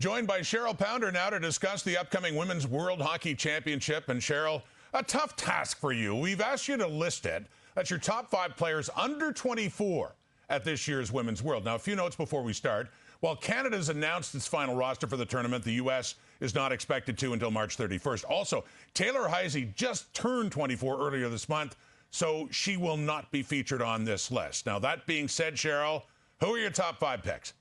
Joined by Cheryl Pounder now to discuss the upcoming Women's World Hockey Championship. And Cheryl, a tough task for you. We've asked you to list it. That's your top 5 players under 24 at this year's Women's World. Now, a few notes before we start. While Canada's announced its final roster for the tournament, the U.S. is not expected to until March 31st. Also, Taylor Heisey just turned 24 earlier this month, so she will not be featured on this list. Now, that being said, Cheryl, who are your top 5 picks?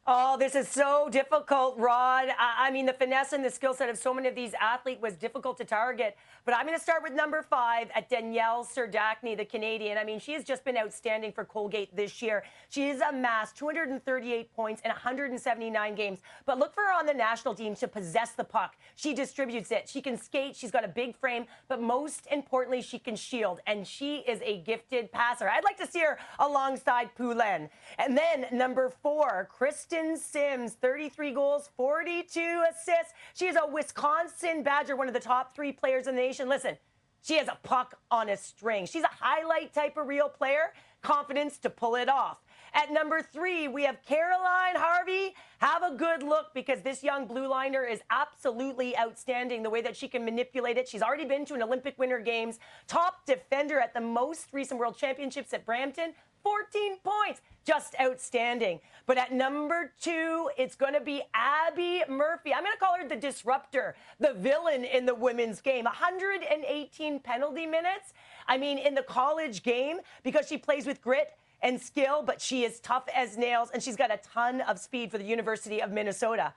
Oh, this is so difficult, Rod. I mean, the finesse and the skill set of so many of these athletes was difficult to target. But I'm going to start with number 5 at Danielle Serdachny, the Canadian. I mean, she has just been outstanding for Colgate this year. She has amassed 238 points in 179 games. But look for her on the national team to possess the puck. She distributes it. She can skate. She's got a big frame. But most importantly, she can shield. And she is a gifted passer. I'd like to see her alongside Poulin. And then number 4, Kristen Sims, 33 goals, 42 assists. She is a Wisconsin Badger, one of the top 3 players in the nation. Listen, she has a puck on a string. She's a highlight type of real player, confidence to pull it off. At number 3, we have Caroline Harvey. Have a good look because this young blue liner is absolutely outstanding the way that she can manipulate it. She's already been to an Olympic Winter Games, top defender at the most recent World Championships at Brampton, 14 points. Just outstanding. But at number 2, it's going to be Abby Murphy. I'm going to call her the disruptor, the villain in the women's game. 118 penalty minutes. I mean, in the college game, because she plays with grit and skill, but she is tough as nails, and she's got a ton of speed for the University of Minnesota.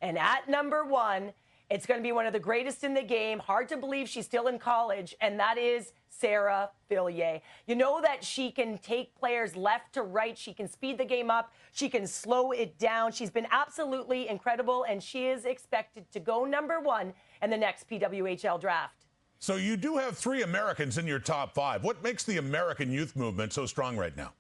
And at number 1, it's going to be one of the greatest in the game. Hard to believe she's still in college, and that is Sarah Fillier. You know that she can take players left to right. She can speed the game up. She can slow it down. She's been absolutely incredible, and she is expected to go number 1 in the next PWHL draft. So you do have 3 Americans in your top 5. What makes the American youth movement so strong right now?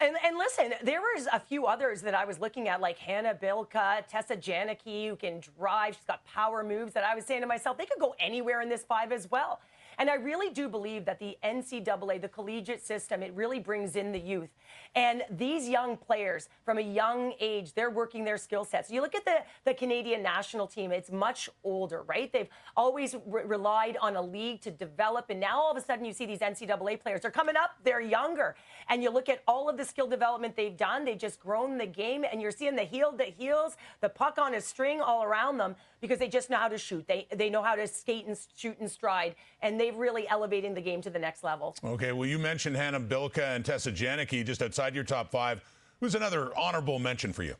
And listen, there was a few others that I was looking at, like Hannah Bilka, Tessa Janicki, who can drive. She's got power moves that I was saying to myself, they could go anywhere in this 5 as well. And I really do believe that the NCAA, the collegiate system, it really brings in the youth. And these young players, from a young age, they're working their skill sets. You look at the Canadian national team, it's much older, right? They've always relied on a league to develop. And now all of a sudden you see these NCAA players. They're coming up, they're younger. And you look at all of the skill development they've done. They've just grown the game. And you're seeing the heel that heels, the puck on a string all around them because they just know how to shoot. They know how to skate and shoot and stride. And they've really elevating the game to the next level. Okay, well, you mentioned Hannah Bilka and Tessa Janicki just outside your top 5. Who's another honorable mention for you?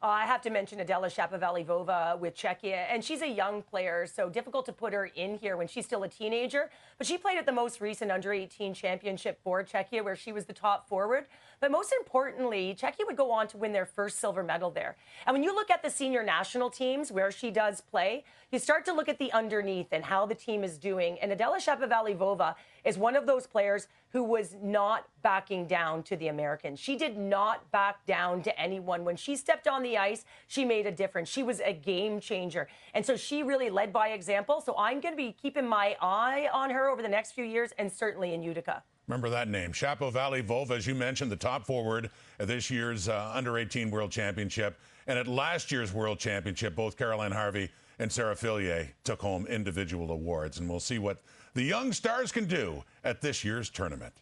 I have to mention Adela Shapovalov-Vova with Czechia, and she's a young player, so difficult to put her in here when she's still a teenager. But she played at the most recent under-18 championship for Czechia, where she was the top forward. But most importantly, Czechia would go on to win their first silver medal there. And when you look at the senior national teams where she does play, you start to look at the underneath and how the team is doing. And Adela Shapovalov-Vova is one of those players who was not backing down to the Americans. She did not back down to anyone. When she stepped on the ice, she made a difference. She was a game changer. And so she really led by example. So I'm going to be keeping my eye on her over the next few years, and certainly in Utica. Remember that name, Shapovalov-Vova, as you mentioned, the top forward at this year's Under-18 World Championship. And at last year's World Championship, both Caroline Harvey and Sarah Fillier took home individual awards. And we'll see what the young stars can do at this year's tournament.